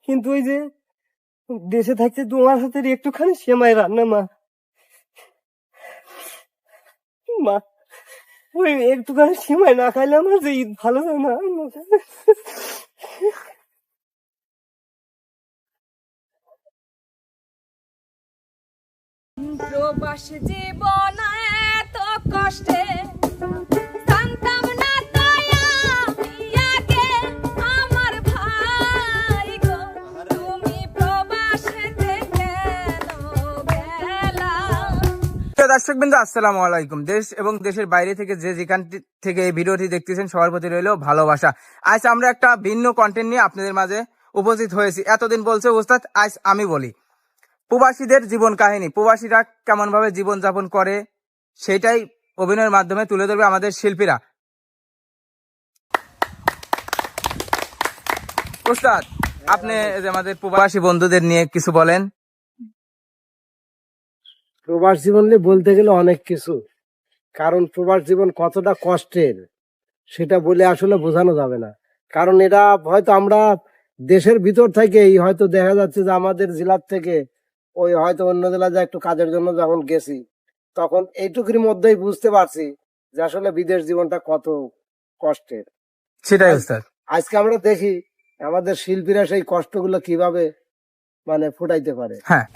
কিন্তু ওই যে দেশে থাকতে তোমার হাতের একটুখানি সেমাই রান্না মা, মা ওই একটুখানি সেমাই না খাইলে আমার যে ঈদ ভালো যায় না। প্রবাস জীবন এত কষ্টে জানতাম না দয়া ইয়াকে আমার ভাই গো, তুমি প্রবাসেতে কেন গেলা? দর্শকবৃন্দ আসসালামু আলাইকুম। দেশ এবং দেশের বাইরে থেকে যে যেখান থেকে এই ভিডিওটি দেখতেছেন সবার প্রতি রইল ভালোবাসা। আজ আমরা একটা ভিন্ন কন্টেন্ট নিয়ে আপনাদের মাঝে উপস্থিত হয়েছি। এতদিন বলছে ওস্তাদ, আজ আমি বলি প্রবাসীদের জীবন কাহিনী, প্রবাসীরা কেমন ভাবে জীবন যাপন করে সেটাই অভিনয়ের মাধ্যমে তুলে ধরবে আমাদের শিল্পীরা। ওস্তাদ, আপনি যে আমাদের প্রবাসী বন্ধুদের নিয়ে কিছু বলেন। প্রবাস জীবন নিয়ে বলতে গেলে অনেক কিছু, কারণ প্রবাস জীবন কতটা কষ্টের সেটা বলে আসলে বোঝানো যাবে না। কারণ এটা হয়তো আমরা দেশের ভিতর থেকেই হয়তো দেখা যাচ্ছে যে আমাদের জেলার থেকে ওই হয়তো অন্য জেলায় যা একটু কাজের জন্য যখন গেছি তখন এইটুকুর মধ্যেই বুঝতে পারছি যে আসলে বিদেশ জীবনটা কত কষ্টের। সেটাই ওস্তাদ, আজকে আমরা দেখি আমাদের শিল্পীরা সেই কষ্টগুলো কিভাবে মানে ফুটাইতে পারে। হ্যাঁ।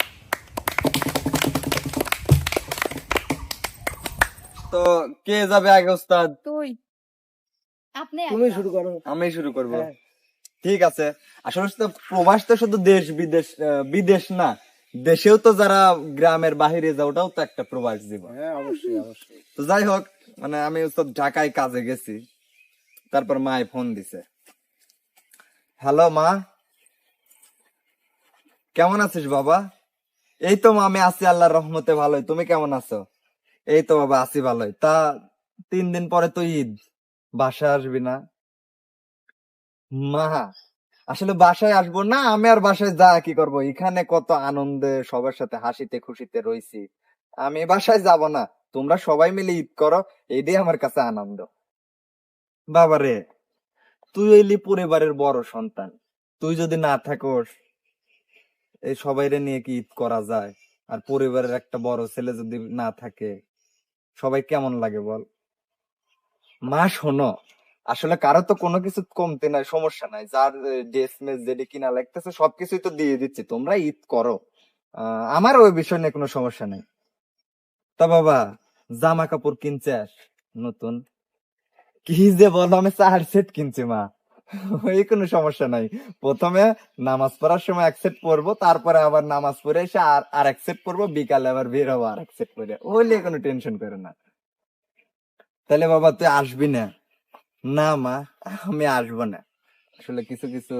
তো কে যাবে আগে ওস্তাদ? তুই আপনি তুমি শুরু করো। আমি শুরু করব। হ্যাঁ। ঠিক আছে। আসলে তো প্রবাস তো শুধু দেশ বিদেশ, বিদেশ না, দেশেও তো যারা গ্রামের বাহিরে যায় ওটাও তো একটা প্রবাস জীবন। হ্যাঁ, অবশ্যই অবশ্যই। তো যাই হোক, মানে আমি ওস্তাদ ঢাকায় কাজে গেছি, তারপর মায়ে ফোন দিছে। হ্যালো মা, কেমন আছিস বাবা? এই তো মা, আমি আছি আল্লাহর রহমতে ভালোই। তুমি কেমন আছো? এই তো বাবা আছি ভালোই। তা 3 দিন পরে তো ঈদ, বাসায় আসবি না? মা আসলে বাসায় আসবো না, আমি আর বাসায় যা কি করব, এখানে কত আনন্দে সবার সাথে হাসিতে খুশিতে রইছি, আমি বাসায় যাব না। তোমরা সবাই মিলে ঈদ করো, এটাই আমার কাছে আনন্দ। বাবারে, তুই হইলি পরিবারের বড় সন্তান, তুই যদি না থাকোস এই সবাইরে নিয়ে কি ঈদ করা যায়? আর পরিবারের একটা বড় ছেলে যদি না থাকে সবাই কেমন লাগে বল? মা শোনো, আসলে কারো তো কোনো কিছু কমতে নাই, সমস্যা নাই, যার ড্রেস মেস যেটি কিনা লাগতেছে সবকিছুই তো দিয়ে দিচ্ছি, তোমরা ঈদ করো, আমার ওই বিষয় নিয়ে কোনো সমস্যা নেই। তা বাবা, জামা কাপড় কিনছিস নতুন? কি যে বলো, আমি 4 সেট কিনছি মা। এই কোনো সমস্যা নাই, প্রথমে নামাজ পড়ার সময় এক সেট পরবো, তারপরে আবার নামাজ পড়ে এসে আর এক সেট পরবো, বিকালে আবার বের হবো আর এক সেট পরে, ওইলে কোনো টেনশন করে না। তাহলে বাবা তুই আসবি না? না মা, আমি আসবো না। আসলে কিছু কিছু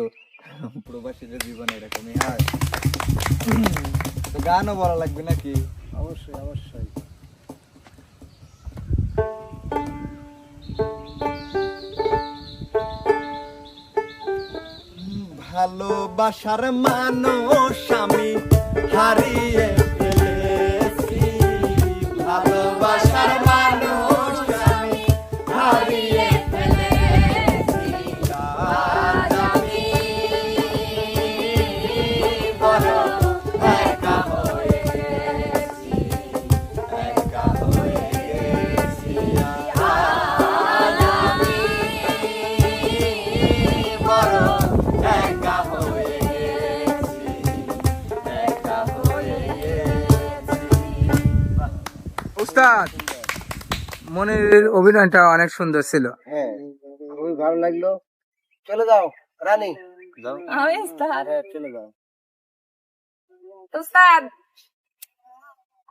প্রবাসীদের জীবনে এরকমই হয়। তো গানও বলা লাগবে নাকি? অবশ্যই অবশ্যই। ভালোবাসার মানুষ আমি হারিয়ে ফেলেছি, ভালোবাসার মানুষ আমি হারিয়ে ফেলেছি, আজ আমি বড় একা হয়ে গেছি, একা হয়ে গেছি, আজ আমি বড় একা হয়ে গেছি, একা হয়ে গেছি। ওস্তাদ, মনির অভিনয়টা অনেক সুন্দর ছিল। হ্যাঁ, খুবই ভালো লাগলো। চলে যাও রানী। আমি উস্তাদ। হ্যাঁ, চলে যাও। উস্তাদ,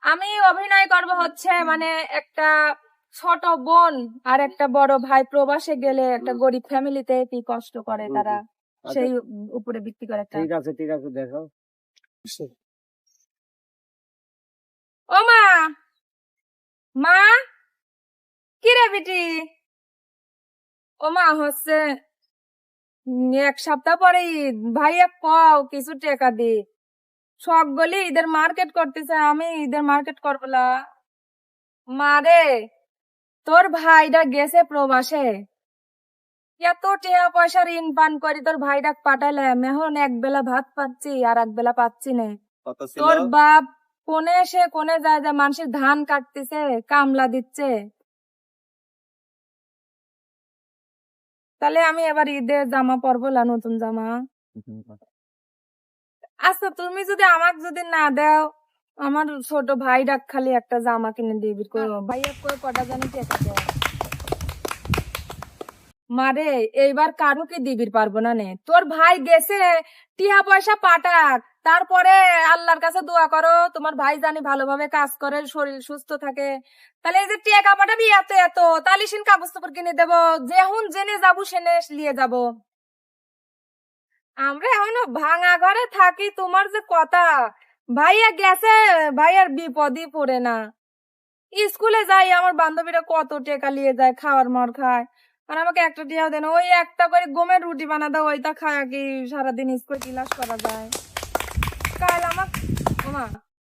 আমি অভিনয় করব হচ্ছে মানে একটা ছোট বোন আর একটা বড় ভাই প্রবাসে গেলে একটা গরিব ফ্যামিলিতে কি কষ্ট করে তারা, সেই উপরে ভিত্তি করে একটা। ঠিক আছে ঠিক আছে, দেখো। ও মা, মা, কি রে বিটি? ও মা হচ্ছে 1 সপ্তাহ পরে ঈদ, ভাইয়া কও কিছু টাকা দি, শখ বলি ঈদের মার্কেট করতেছে, আমি ঈদের মার্কেট করবো না। মা রে, তোর ভাইটা গেছে প্রবাসে, এত টাকা পয়সা ঋণ পান করি তোর ভাইটাক পাঠাইলাম, এখন এক বেলা ভাত পাচ্ছি আর এক বেলা পাচ্ছি না। কত ছিল? তোর বাপ কোনে সে কোনে যায় যে মানুষের ধান কাটতেছে, কামলা দিচ্ছে। তাহলে আমি এবার ঈদে জামা পরবো না, নতুন জামা। আচ্ছা তুমি যদি আমাকে যদি না দাও, আমার ছোট ভাই ডাক খালি একটা জামা কিনে দিবি, ভাইয়া করে কটা জানি টাকা দেয়। মারে এইবার কারো কি দিবির পারবো না নে, তোর ভাই গেছে টিয়া পয়সা পাঠাক, তারপরে আল্লাহর কাছে দোয়া করো তোমার ভাই জানি ভালোভাবে কাজ করে, শরীর সুস্থ থাকে। তাহলে এই যে টিয়া পাঠাবি এত এত, তাহলে সিন কাগজ কাপড় কিনে দেবো, যেহুন জেনে যাবো সেনে নিয়ে যাবো। আমরা এখনো ভাঙা ঘরে থাকি, তোমার যে কথা, ভাইয়া গেছে ভাইয়ার বিপদই পড়ে না। স্কুলে যাই আমার বান্ধবীরা কত টাকা নিয়ে যায়, খাওয়ার মার খায়, আর আমাকে একটা টিয়াও দেন, ওই একটা করে গমের রুটি বানা দাও, ওইটা খায় কি সারাদিন স্কুল ক্লাস করা যায়।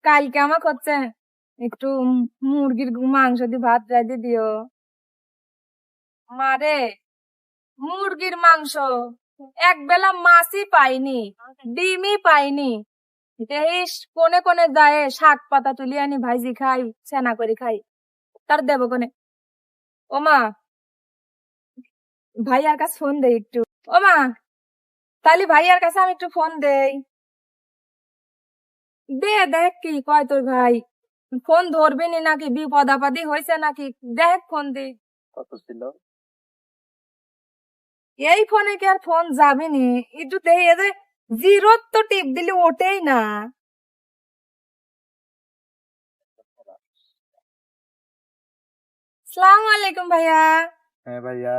কালকে আমাকে হচ্ছে একটু মুরগির মাংস দিয়ে ভাত রাইতে দিও। মারে মুরগির মাংস এক বেলা মাছই পাইনি, ডিমই পাইনি, এই কোনে কোনে যায় শাক পাতা তুলি আনি ভাইজি খাই, সেনা করে খাই, তার দেব কোনে। ও মা, ভাইয়ার কাছে ফোন দেই একটু। ও মা, তাহলে ভাইয়ার কাছে আমি একটু ফোন দেই, দে দেখ কি কয় তোর ভাই, ফোন ধরবি নি নাকি, বিপদ আপদই হয়েছে নাকি, দেখ ফোন দে। কত ছিল? এই ফোনে কি আর ফোন যাবে নি, একটু দেই, এই যে জিরো তো টিপ দিলে ওঠেই না। সালাম আলাইকুম ভাইয়া। হ্যাঁ ভাইয়া।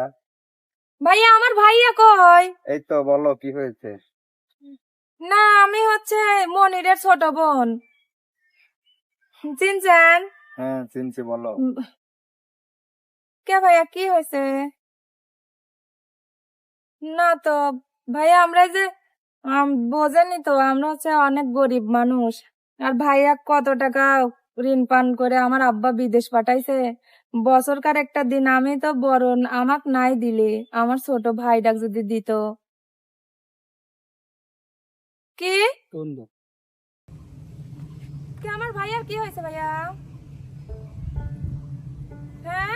ভাইয়া আমার ভাইয়া কই? এই তো, বলো কি হয়েছে? না আমি হচ্ছে মনিরের ছোট বোন, চিনছেন? হ্যাঁ চিনছি, বলো। কে ভাইয়া কি হয়েছে? না তো ভাইয়া, আমরা যে বোঝেনি তো, আমরা হচ্ছে অনেক গরিব মানুষ, আর ভাইয়া কত টাকা ঋণ পান করে আমার আব্বা বিদেশ পাঠাইছে, বছরকার একটা দিন আমি তো বড়, আমাক নাই দিলে আমার ছোট ভাইটাক যদি দিত। কি কি আমার ভাইয়ার কি হয়েছে ভাইয়া? হ্যাঁ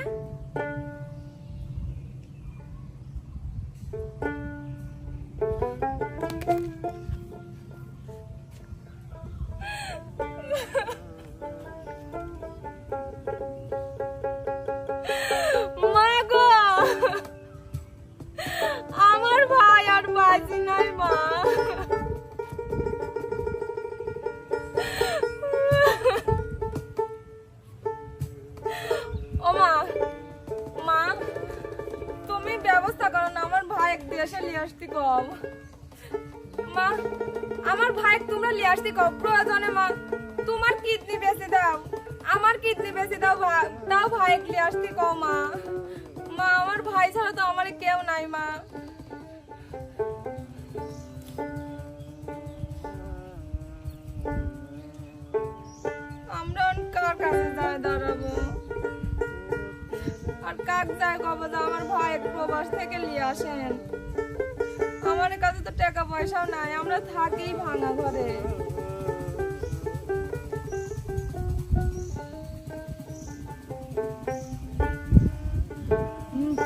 মা গো, আমার ভাই আর বাঁচি নাই মা। ও মা, মা তুমি ব্যবস্থা করো না, আমার ভাই এক দেশে নিয়ে আসতে কম। মা আমার ভাই তোমরা নিয়ে আসতে কম, প্রয়োজনে মা তোমার কিডনি বেঁচে দাও, আমার কিডনি বেঁচে দাও, তাও ভাই নিয়ে আসতে কম। মা মা আমার ভাই ছাড়া তো আমার কেউ নাই মা। আমরা কার কাছে যায় দাঁড়াবো, আর কাক যায় কব যে আমার ভাই প্রবাস থেকে নিয়ে আসেন, আমার কাছে তো টাকা পয়সাও নাই, আমরা থাকি ভাঙা ঘরে।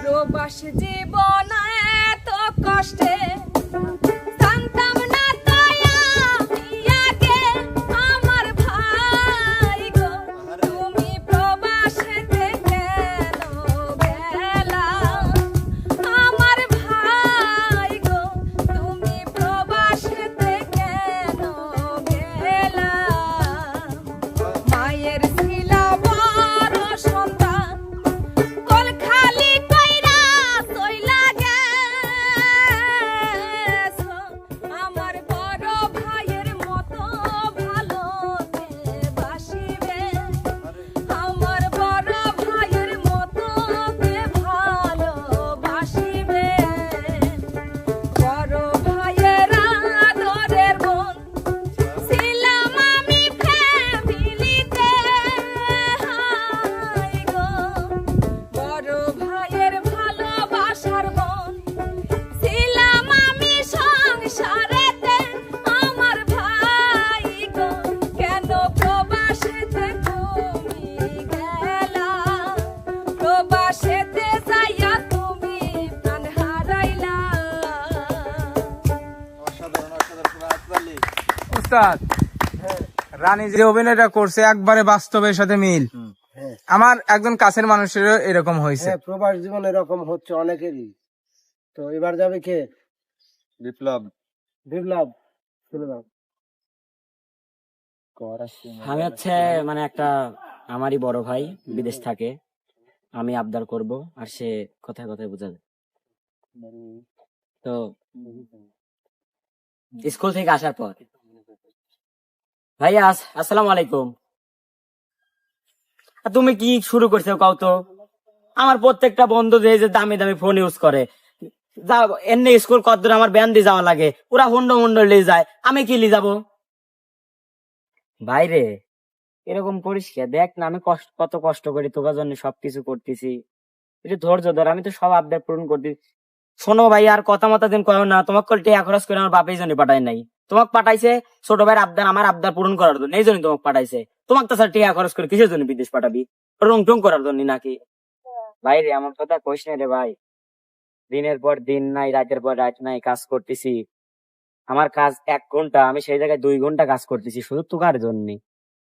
প্রবাস জীবন এত কষ্টে জানতাম না দয়া ইয়াকে আমার ভাই গো, তুমি প্রবাসেতে কেন গেলা আমার ভাই গো, তুমি প্রবাসেতে কেন গেলা। মায়ের ছিলা বড় সন্তান, কোল খালি কইরা চইলা গেলা, উস্তাদ রানী যে অভিনয়টা করছে একবারে বাস্তবের সাথে মিল। হ্যাঁ আমার একজন কাছের মানুষেরও এরকম হয়েছে। হ্যাঁ, প্রবাস জীবন এরকম হচ্ছে অনেকেরই। তো এবার যাবে কে? বিপ্লব। বিপ্লব, শুনে দাও। আমি হচ্ছে মানে একটা আমারই বড় ভাই বিদেশ থাকে, আমি আবদার করব আর সে কথায় কথায় বোঝাবে। তো স্কুল থেকে আসার পর ভাইয়া আসসালামু আলাইকুম। আর তুমি কি শুরু করছো কাও তো? আমার প্রত্যেকটা বন্ধু যে দামি দামি ফোন ইউজ করে, যা এমনি স্কুল কত দূর আমার ব্যান দিয়ে যাওয়া লাগে, ওরা হুন্ড মুন্ড লিয়ে যায়, আমি কি লিয়ে যাবো? বাইরে এরকম করিস কে? দেখ না আমি কত কষ্ট করি তোর জন্য সবকিছু করতেছি, একটু ধৈর্য ধর, আমি তো সব আবদার পূরণ করতেছি। শোনো ভাই, আর কথা মতো দিন কয় না, তোমাকে টিয়া খরচ করে আমার বাপের জন্য পাঠায় নাই, তোমাকে পাঠাইছে ছোট ভাইয়ের আবদার, আমার আবদার পূরণ করার জন্য, এই জন্য তোমাকে পাঠাইছে। তোমাকে তো স্যার টিয়া খরচ করে কিসের জন্য বিদেশ পাঠাবি? রং টং করার জন্য নাকি? বাইরে আমার কথা কইস না রে ভাই, দিনের পর দিন নাই, রাতের পর রাত নাই কাজ করতেছি। আমার কাজ 1 ঘন্টা, আমি সেই জায়গায় 2 ঘন্টা কাজ করতেছি শুধু তোকার জন্য।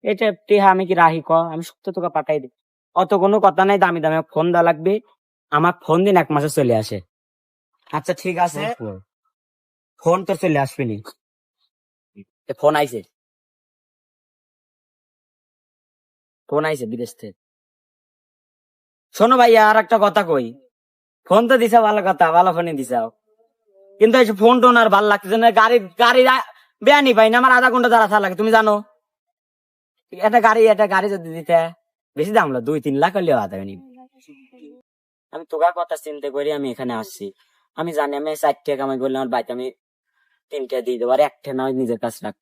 এটা টিহা আমি কি রাহি ক? আমি সত্য তোকে পাঠাই দিই, অত কোনো কথা নাই। দামি দামি ফোন দেওয়া লাগবে, আমার ফোন দিন 1 মাসে চলে আসে। আচ্ছা ঠিক আছে, ফোন তোর চলে আসবি নি? ফোন আইছে, ফোন আইছে বিদেশ থেকে। শোনো ভাইয়া আর একটা কথা কই, ফোন তো দিছা ভালো কথা, ভালো ফোনই দিছাও, কিন্তু এই ফোন টোন আর ভালো লাগতেছে না। গাড়ি বেয়ানি পাই না, আমার আধা ঘন্টা দ্বারা লাগে, তুমি জানো। একটা গাড়ি যদি দিতে বেশি দাম হলো 2-3 লাখ হলেও আধা নি। আমি তোকার কথা চিন্তা করি আমি এখানে আসছি। আমি জানি আমি 4 টাকা কামাই করলে আমার বাড়িতে আমি 3টা দিয়ে দেবো, আর 1টা নয় নিজের কাছে রাখ।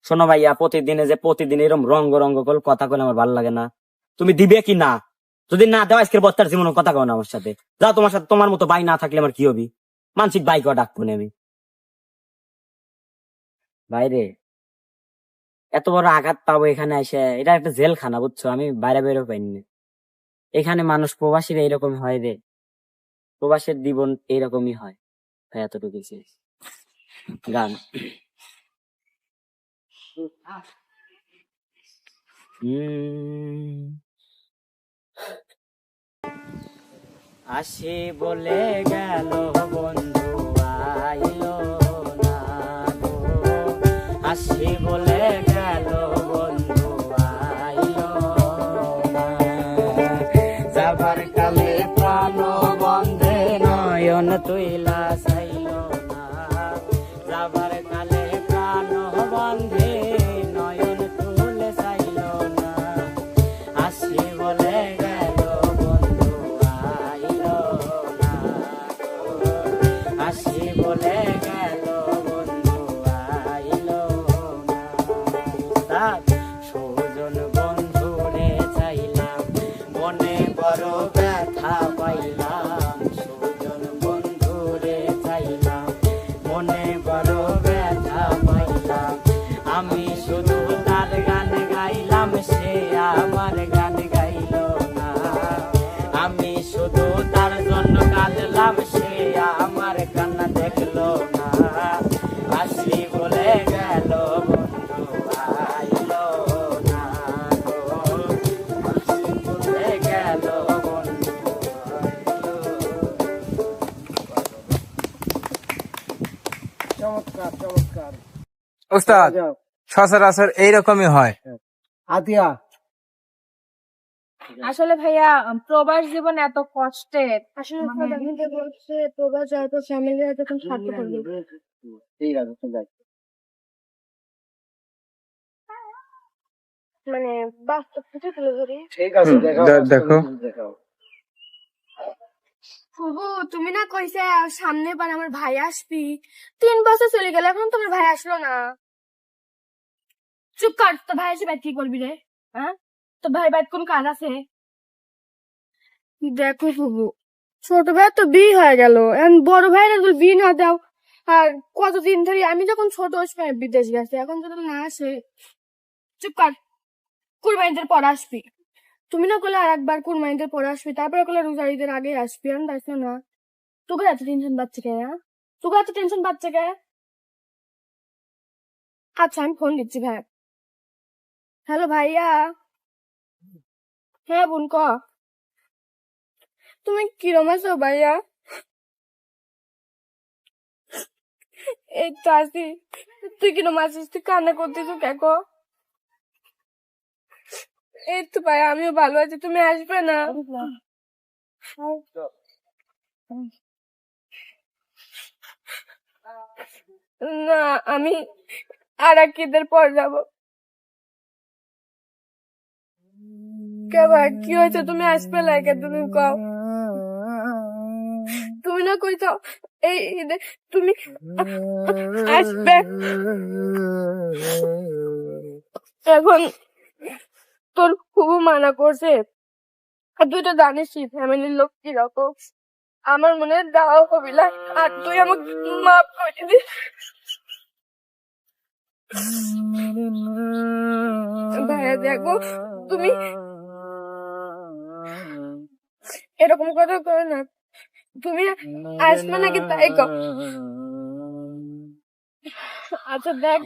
শোনো ভাইয়া, প্রতিদিন এরকম রঙ্গ রঙ্গ করে কথা বলে আমার ভালো লাগে না। তুমি দিবে কি না? যদি না দেওয়া আজকের বত্তার জীবন কথা কও না আমার সাথে। যাও, তোমার সাথে তোমার মতো ভাই না থাকলে আমার কি হবি? মানসিক বাইক ডাকবো না আমি। বাইরে এত বড় আঘাত পাবো এখানে এসে, এটা একটা জেলখানা বুঝছো, আমি বাইরে বেরো পাইনি। এখানে মানুষ প্রবাসীরা এরকম হয় রে, প্রবাসের জীবন এরকমই হয়। তাই এতটুকু গান। আসি বলে গেল বন্ধু আইলো না গো, আসি বলে গেল বন্ধু আইলো না, যাবার কালে প্রাণ বন্ধে নয়ন তুইলা চাইল না, যাবার কালে প্রাণ বন্ধে নয়ন তুলে চাইল না, আসি বলে গেল বন্ধু আইলো না গো, আসি বলে গেল বন্ধু আইলো না। সুজন বন্ধু রে চাইলাম, মনে বড় ব্যথা পাইলাম, সুজন বন্ধু রে চাইলাম, মনে বড় ব্যথা পাইলাম, আমি শুধু তার গান গাইলাম, সে আমার গান গাইল না, আমি শুধু তার জন্য কাঁদলাম, সে আমার কান্না দেখলো না, আসি বলে গেল বন্ধু আইলো না গো, আসি বলে গেল বন্ধু আইলো। চমৎকার চমৎকার। উস্তাদ যাও, সচরাচর এইরকমই হয়। আতিয়া। আসলে ভাইয়া প্রবাস জীবন এত কষ্টের। আসলে ফ্যামিলি বলছে প্রবাস যাওয়ার পর ফ্যামিলি তখন থাকতে পারবে। ঠিক আছে, ঠিক আছে। মানে বাস্তব কিছু তুলে ধরি। ঠিক আছে, দেখাও, দেখো। দেখাও। ফুবু তুমি না কইছে সামনে বার আমার ভাই আসবি, 3 বছর চলে গেল এখন তোমার ভাই আসলো না। চুপ কর, তো ভাই এসে বাইক কি করবি রে? হ্যাঁ, তো ভাই বাইক কোন কাজ আছে? দেখো ফুবু, ছোট ভাই তো বিয়ে হয়ে গেল, এখন বড় ভাইরা যদি বিয়ে না দাও, আর কতদিন ধরে আমি যখন ছোট ওই সময় বিদেশ গেছে, এখন যদি না আসে। চুপ কর, কুরবানিদের পর আসবি। তুমি না করলে আর একবার কুরবানিদের পর আসবি, তারপরে করলে রোজা ঈদের আগে আসবি। আমি দেখো না, তোকে এত টেনশন পাচ্ছে কে? তোকে এত টেনশন পাচ্ছে কে? আচ্ছা আমি ফোন দিচ্ছি ভাই। হ্যালো ভাইয়া। হ্যাঁ বোন ক। তুমি কিরম আছো ভাইয়া? এই তো আছি। তুই কিরম আছিস? তুই কান্না করতেছো কেন? এই তো ভাইয়া আমিও ভালো আছি। তুমি আসবে না? না, আমি আর এক ঈদের পর যাবো। কে ভাই কি হয়েছে? তুমি আসবে লাগে তুমি কও। তুমি না কইছো এই ঈদে তুমি আসবে। এখন তোর খুব মানা করছে। আর তুই তো জানিসই ফ্যামিলির লোক কিরকম। আমার মনে দেওয়া হবি না। আর তুই আমাকে মাফ করে দিস ভাইয়া। দেখো তুমি এরকম কথা করো না। তুমি আসবে নাকি তাই কর। আচ্ছা দেখ,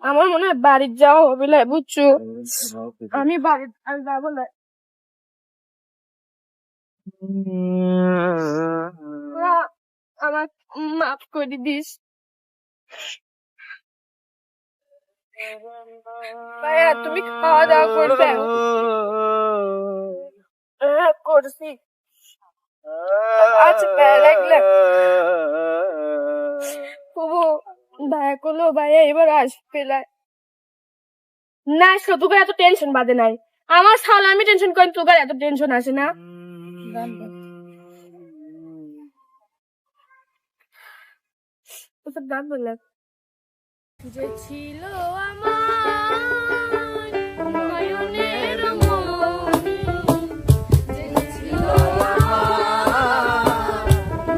আমার মনে হয় বাড়ির যাওয়া হবে না, বুঝছো? আমি বাড়ি আর যাবো না। তোরা আমার মাফ করে দিস ভাইয়া। তুমি খাওয়া দাওয়া করবে? হ্যাঁ করছি। আচ্ছা ভাইয়া রাখলাম। তবু ভাইয়া করলো ভাইয়া এবার আসবে না। না তোকে এত টেনশন বাদে নাই। আমার সাল আমি টেনশন করি, তোকে এত টেনশন আসে না। ওসব গান বললাম যে ছিল আমার নয়নের মণি, যে ছিল আমার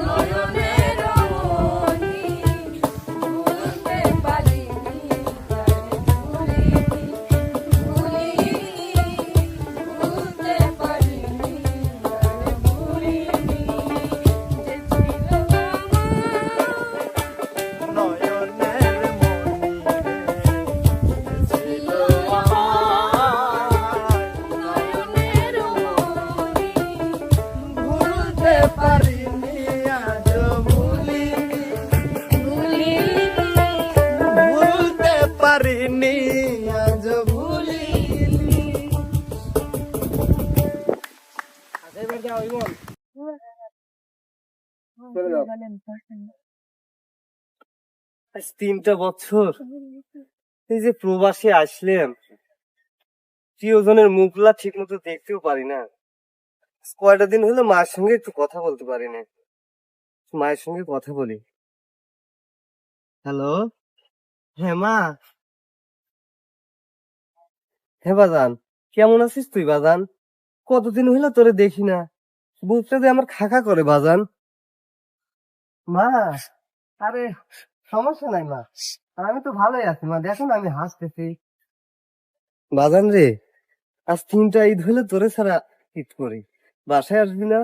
নয়নের মণি, ভুলতে পারিনি ভুলিনি, ভুলতে পারিনি ভুলিনি, যে ছিল নয়নের মণি, ভুলতে পারিনি আজ ভুলিনি, ভুলতে পারিনি আজ ভুলিনি। এবার যাও ইমন, চলে যাও। আজ 3টা বছর এই যে প্রবাসে আসলাম, প্রিয়জনের মুখগুলা ঠিক মতো দেখতেও পারি না। কয়টা দিন হলো মায়ের সঙ্গে একটু কথা বলতে পারি না। মায়ের সঙ্গে কথা বলি। হ্যালো, হ্যাঁ মা। হ্যাঁ বাজান, কেমন আছিস তুই বাজান? কতদিন হইলো তোরে দেখি না। বুকটা যে আমার খাকা করে বাজান। মা, আরে সমস্যা নাই মা, আর আমি তো ভালোই আছি মা। দেখো না আমি হাসতেছি। বাজান রে, আজ 3টা ঈদ হলে তোরে ছাড়া ঈদ করি। বাসায় আসবি না?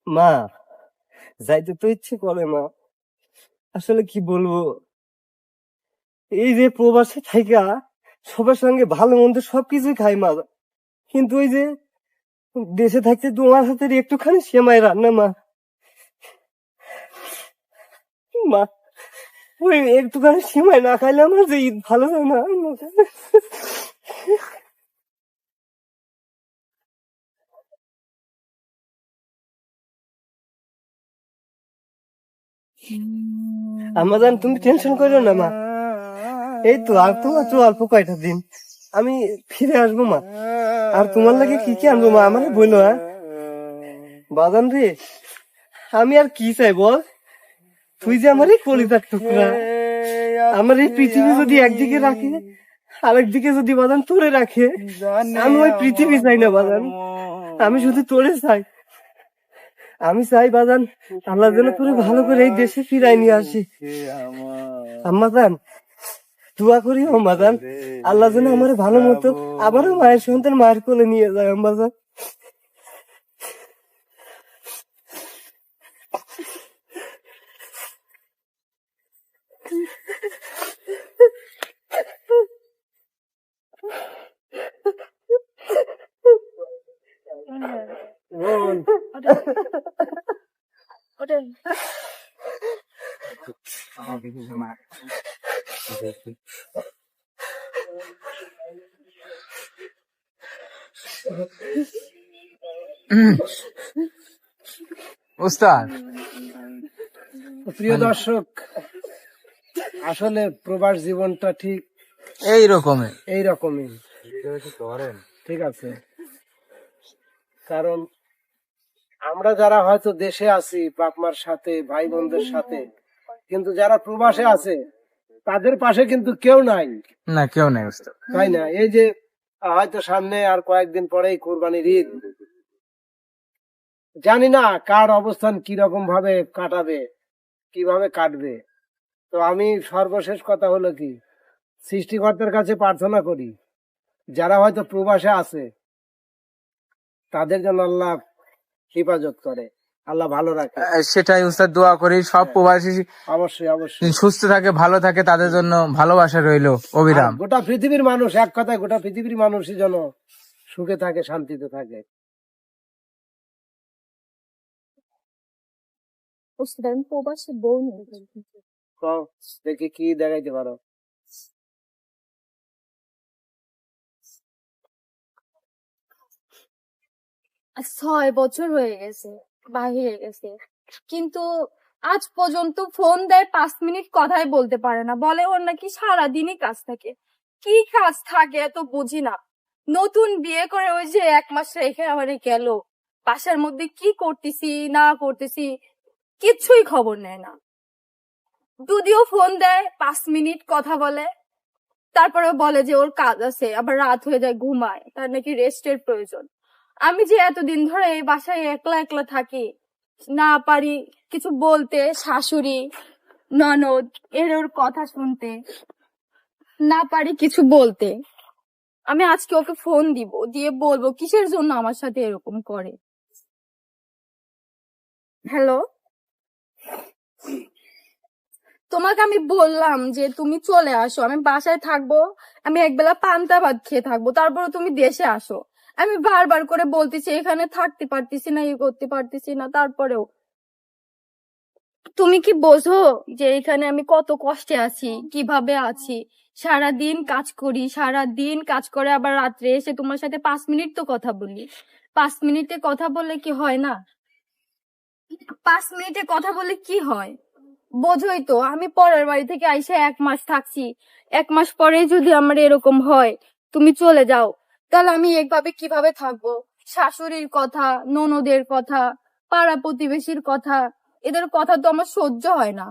মা, যাইতে তো ইচ্ছে করে মা, আসলে কি বলবো, এই যে প্রবাসে থাইকা সবার সঙ্গে ভালো মন্দ সবকিছুই খাই মা, কিন্তু ওই যে দেশে থাকতে তোমার হাতের একটুখানি সেমাই রান্না মা, মা ওই একটুখানি সেমাই না খাইলে আমার যে ঈদ ভালো হয় না। আমাজান তুমি টেনশন করো না মা, এই তো আর তো মাত্র অল্প কয়টা দিন আমি ফিরে আসবো মা। আর তোমার লাগে কি কি আনবো মা আমারে বললো। হ্যাঁ বাজান রে, আমি আর কি চাই বল, তুই যে আমার এই কলিজার টুকরা। আমার এই পৃথিবী যদি একদিকে রাখে, আরেকদিকে যদি বাজান তোরে রাখে, আমি ওই পৃথিবী চাই না বাজান, আমি শুধু তোরে চাই। আমি চাই বাজান আল্লাহ যেন তোরে ভালো করে এই দেশে ফিরাই নিয়ে আসি। আম্মাজান দোয়া করি আম্মাজান, আল্লাহ যেন আমার ভালো মতো আবারও মায়ের সন্তান মায়ের কোলে নিয়ে যায় আম্মাজান। উস্তাদ প্রিয় দর্শক, আসলে প্রবাস জীবনটা ঠিক এই রকমের এইরকমই, ঠিক আছে। কারণ আমরা যারা হয়তো দেশে আছি বাপ মার সাথে, ভাই বোনদের সাথে, কিন্তু যারা প্রবাসে আছে তাদের পাশে কিন্তু কেউ নাই, না কেউ নাই উস্তাদ। তাই না? এই যে হয়তো সামনে আর কয়েকদিন পরেই কোরবানির ঈদ, জানি না কার অবস্থান কি রকম ভাবে কাটাবে, কিভাবে কাটবে। তো আমি সর্বশেষ কথা হলো কি, সৃষ্টিকর্তার কাছে প্রার্থনা করি যারা হয়তো প্রবাসে আছে তাদের যেন আল্লাহ হেফাজত করে, আল্লাহ ভালো রাখে। সেটাই উস্তাদ, দোয়া করি সব প্রবাসী অবশ্যই অবশ্যই। সুস্থ থাকে, ভালো থাকে, তাদের জন্য ভালোবাসা রইলো অবিরাম। আর গোটা পৃথিবীর মানুষ, এক কথায় গোটা পৃথিবীর মানুষই যেন সুখে থাকে, শান্তিতে থাকে। আমি প্রবাসে বউ নেই। কও, দেখি কি দেখাইতে পারো। আর 6 বছর হয়ে গেছে বাহিরে গেছে, কিন্তু আজ পর্যন্ত ফোন দেয় 5 মিনিট কথাই বলতে পারে না। বলে ওর নাকি সারাদিনই কাজ থাকে। কি কাজ থাকে তো বুঝি না। নতুন বিয়ে করে ওই যে 1 মাস রেখে আমারে গেল, বাসার মধ্যে কি করতেছি না করতেছি কিচ্ছুই খবর নেয় না। যদিও ফোন দেয় 5 মিনিট কথা বলে, তারপরে বলে যে ওর কাজ আছে, আবার রাত হয়ে যায় ঘুমায়, তার নাকি রেস্টের প্রয়োজন। আমি যে এতদিন ধরে এই বাসায় একলা একলা থাকি, না পারি কিছু বলতে, শাশুড়ি ননদ এর ওর কথা শুনতে, না পারি কিছু বলতে। আমি আজকে ওকে ফোন দিব, দিয়ে বলবো কিসের জন্য আমার সাথে এরকম করে। হ্যালো, তোমাকে আমি বললাম যে তুমি চলে আসো, আমি বাসায় থাকবো, আমি একবেলা পান্তা ভাত খেয়ে থাকবো, তারপরে তুমি দেশে আসো। আমি বারবার করে বলতেছি এখানে থাকতে পারতেছি না, ইয়ে করতে পারতেছি না, তারপরেও তুমি কি বোঝো যে এখানে আমি কত কষ্টে আছি, কিভাবে আছি। সারাদিন কাজ করি, সারাদিন কাজ করে আবার রাত্রে এসে তোমার সাথে 5 মিনিট তো কথা বলি। 5 মিনিটে কথা বললে কি হয় না? 5 মিনিটে কথা বলে কি হয় বোঝোই তো। আমি পরের বাড়ি থেকে আইসা 1 মাস থাকছি, 1 মাস পরেই যদি আমার এরকম হয়, তুমি চলে যাও, তাহলে আমি এইভাবে কিভাবে থাকবো? শাশুড়ির কথা, ননদের কথা, পাড়া প্রতিবেশীর কথা, এদের কথা তো আমার সহ্য হয় না।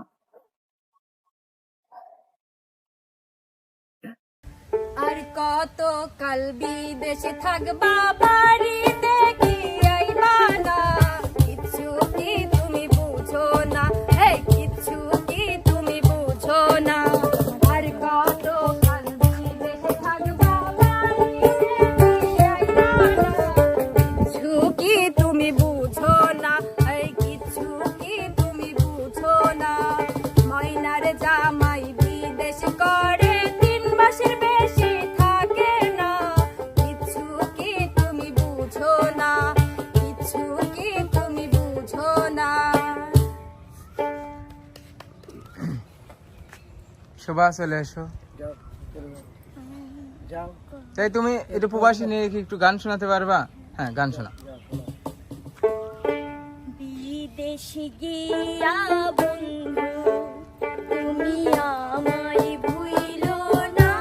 আর কত কাল বিদেশে থাকবা, বাড়িতে কি আইবা না, কিছু কি তুমি বুঝো না, কিছু কি তুমি বুঝো না। আর কত কাল বিদেশে থাকবা, বাড়িতে কি আইবা না, কিছু কি তুমি বুঝো না, কিছু কি তুমি বুঝো না। ময়নার জামাই বিদেশ করে 3 মাসের বেশি থাকে না, কিছু কি তুমি বুঝো না, কিছু কি তুমি বুঝো না। শোভা চলে এসো। যাও, যাও, তাই তুমি একটু প্রবাসী নিয়ে কি একটু গান শোনাতে পারবা? হ্যাঁ, গান শোনা। বিদেশে গিয়া বন্ধু তুমি আমায় ভুইলো না,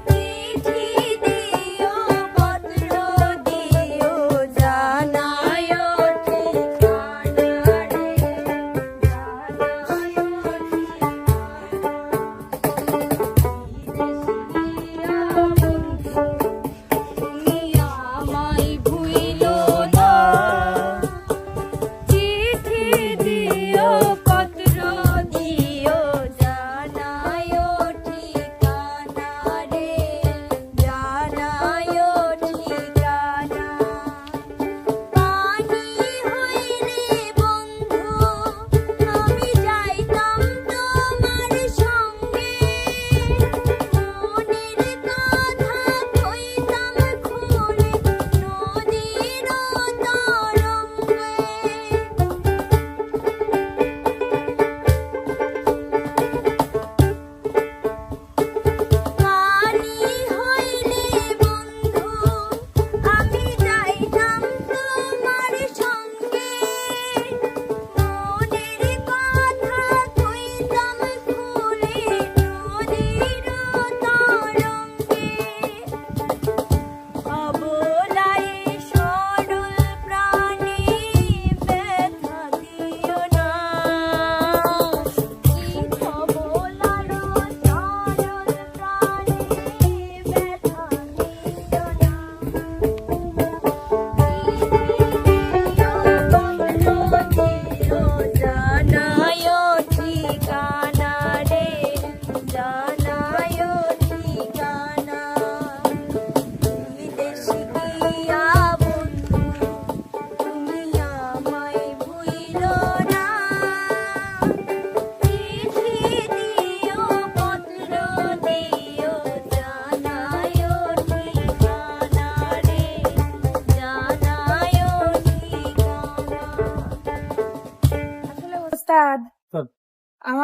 চিঠি দিও পত্র দিও জানায়ো ঠিকানা রে, জানায়ো তুমি আমায় ভুইলো না, চিঠি দিও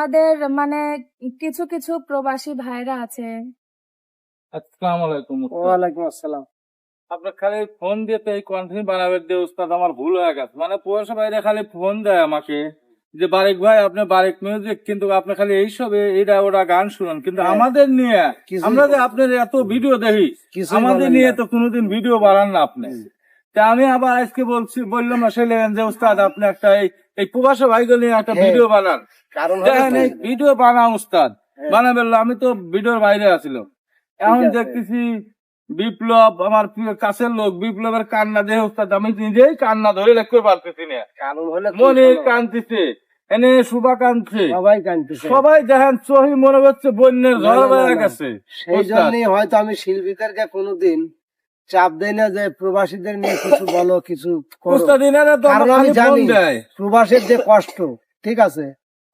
আমাদের মানে কিছু কিছু প্রবাসী ভাইরা আছে। আসসালামু আলাইকুম। ওয়ালাইকুম আসসালাম। আপনার খালি ফোন দিয়ে তো এই কন্টেন্ট বানাবে দিয়ে উস্তাদ আমার ভুল হয়ে গেছে। মানে পয়সা বাইরে খালি ফোন দেয় আমাকে যে বারেক ভাই আপনি বারেক মিউজিক, কিন্তু আপনি খালি এইসব এটা ওরা গান শুনেন, কিন্তু আমাদের নিয়ে কিছুই আমরা যে বলেন না। আপনার এত ভিডিও দেখি কিছুই আমাদের বলেন নিয়ে না। তো কোনোদিন ভিডিও বানান না আপনি। তা আমি আবার আজকে বললাম না সেলেন যে উস্তাদ আপনি একটা এই প্রবাসী ভাইগুলো নিয়ে একটা হ্যাঁ। ভিডিও বানান। কারণ হলো দেখেন এই তো- ভিডিও বানা উস্তাদ হ্যাঁ। বানাবে, আমি তো ভিডিওর বাইরে আছিল। এখন ঠিক আছে। দেখতেছি বিপ্লব আমার প্রিয় কাছের লোক, বিপ্লবের কান্না দেখে উস্তাদ আমি নিজেই কান্না ধরে রাখতে পারতেছি না। কারণ হলে তো মনে শোনো, কান্দিছে, এনে শুভা কান্দছে, সবাই কাঁদতেছে। সবাই দেখেন চহি মনে করছে বন্যের ঝড় না, না, বেড়ে না। গেছে। সেই উস্তাদ, জন্যই হয়তো আমি শিল্পীদেরকে কোনোদিন চাপ দেই না যে প্রবাসীদের নিয়ে কিছু বলো, কিছু করো। উস্তাদ এনারা তো কারণ আমার আমি খালি ফোন জানি দেয়। প্রবাসের যে কষ্ট, ঠিক আছে,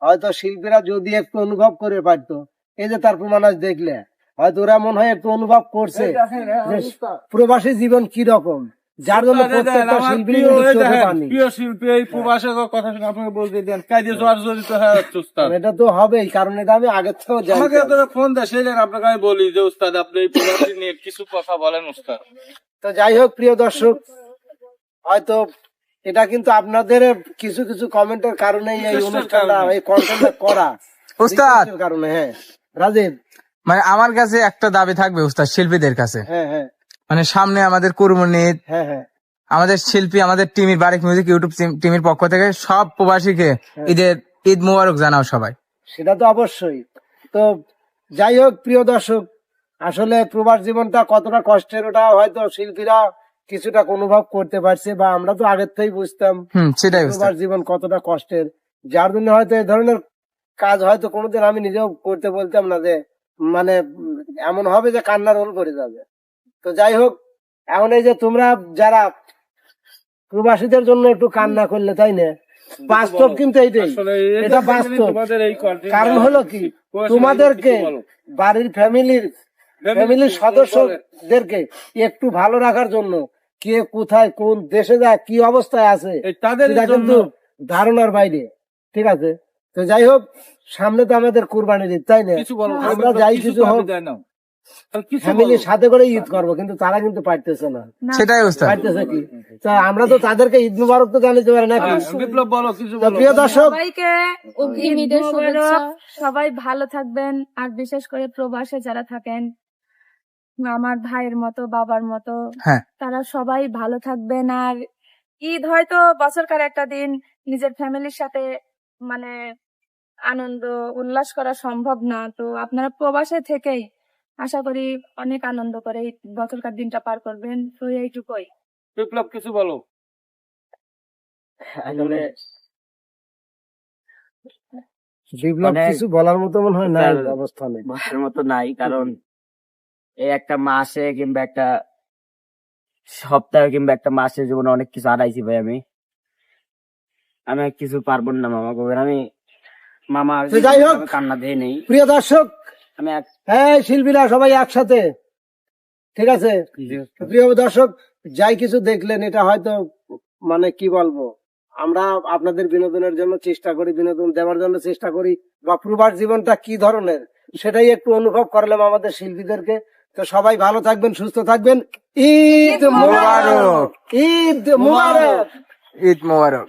হয়তো শিল্পীরা যদি একটু অনুভব করে পারতো, এই যে তার প্রমাণ আজ দেখলে, হয়তো ওরা মনে হয় একটু অনুভব করছে এই দেখেন, যে উস্তাদ, প্রবাসী জীবন কি রকম, যার জন্য উস্তাদ, এই দেখেন, প্রত্যেকটা আমার শিল্পী প্রিয়, এই দেখেন, পানি। প্রিয় শিল্পী এই প্রবাসের কথা শুনে আপনাকে বলতে দেন কাজে জর্জরিত হয়ে যাচ্ছে উস্তাদ। এটা তো হবেই, কারণ এটা আমি আগের থেকেও জানি। আমাকে এত ফোন দেয় সেদিন আপনাকে আমি বলি যে উস্তাদ আপনি এই প্রবাসী নিয়ে কিছু কথা বলেন উস্তাদ। তো যাই হোক প্রিয় দর্শক, হয়তো এটা কিন্তু আপনাদের কিছু কিছু কমেন্টের কারণে এই চেষ্টার অনুষ্ঠানটা, কারণে। এই কন্টেন্টটা করা উস্তাদ request এর কারণে। হ্যাঁ রাজীব, মানে আমার কাছে একটা দাবি থাকবে উস্তাদ শিল্পীদের কাছে, হ্যাঁ হ্যাঁ মানে সামনে আমাদের কুরবানি ঈদ, হ্যাঁ হ্যাঁ আমাদের শিল্পী আমাদের টিমির বারেক মিউজিক ইউটিউব টিমের পক্ষ থেকে সব প্রবাসীকে ঈদ মোবারক জানাও সবাই। সেটা তো অবশ্যই। তো যাই হোক প্রিয় দর্শক, আসলে প্রবাস জীবনটা কতটা কষ্টের ওটা হয়তো শিল্পীরা কিছুটা অনুভব করতে পারছে, বা আমরা তো আগের থেকেই বুঝতাম সেটাই প্রবাস উস্তাদ। জীবন কতটা কষ্টের, যার জন্য হয়তো এই ধরনের কাজ হয়তো কোনোদিন আমি নিজেও করতে বলতাম না, যে মানে এমন হবে যে কান্নার রোল করে যাবে। তো যাই হোক, এখন এই যে তোমরা যারা প্রবাসীদের জন্য একটু কান্না করলে, তাই না, বাস্তব কিন্তু এইটাই, আসলে এটা বাস্তব। তোমাদের এই content কারণ হলো কি, প্রবাসী তোমাদেরকে কিছু বলো। বাড়ির ফ্যামিলির সদস্যদেরকে একটু ভালো রাখার জন্য কে কোথায় কোন দেশে যায় কি অবস্থায় আছে এই তাদের সেটা জন্য কিন্তু ধারণার বাইরে, ঠিক আছে। তো যাই হোক, সামনে তো আমাদের কুরবানির ঈদ, তাই না, কিছু বলো, আমরা যাই কিছু হোক দেয় না। আর কিছু ফ্যামিলির বলো। সাথে করে ঈদ করবো, কিন্তু তারা কিন্তু পারতেছে না। সেটাই উস্তাদ। পারতেছে কি, তা আমরা তো তাদেরকে ঈদ মুবারক তো জানিতে পারি নাকি। হ্যাঁ, বিপ্লব বলো, কিছু তো বলো। প্রিয় দর্শক, সবাইকে ঈদ মোবারক। সবাই ভালো থাকবেন, আর বিশেষ করে প্রবাসে যারা থাকেন আমার ভাইয়ের মতো বাবার মতো, হ্যাঁ। তারা সবাই ভালো থাকবেন। আর ঈদ হয়তো বছরকার একটা দিন নিজের ফ্যামিলির সাথে মানে আনন্দ উল্লাস করা সম্ভব না, তো আপনারা প্রবাসে থেকেই আশা করি অনেক আনন্দ করে এই বছরকার দিনটা পার করবেন। তো এইটুকুই। বিপ্লব কিছু বলো। আসলে বিপ্লব অনেক- কিছু বলার মতো মনে হয় না তার- অবস্থা নেই। বলার মতো নাই, কারণ এই একটা মাসে কিংবা একটা সপ্তাহে কিংবা একটা মাসের জীবনে অনেক কিছু হারাইছি ভাই। আমি আর কিছু পারবো না মামা কবেন, আমি মামা তো যাই হোক, আমি কান্না দিয়ে নেই। প্রিয় দর্শক, আমি হ্যাঁ শিল্পীরা সবাই একসাথে, ঠিক আছে। প্রিয় দর্শক, যাই কিছু দেখলেন, এটা হয়তো মানে কি বলবো, আমরা আপনাদের বিনোদনের জন্য চেষ্টা করি, বিনোদন দেওয়ার জন্য চেষ্টা করি, বা প্রবাস জীবনটা কি ধরনের সেটাই একটু অনুভব করলাম আমাদের শিল্পীদেরকে। তো সবাই ভালো থাকবেন, সুস্থ থাকবেন। ঈদ মোবারক, ঈদ মোবারক। ঈদ মোবারক।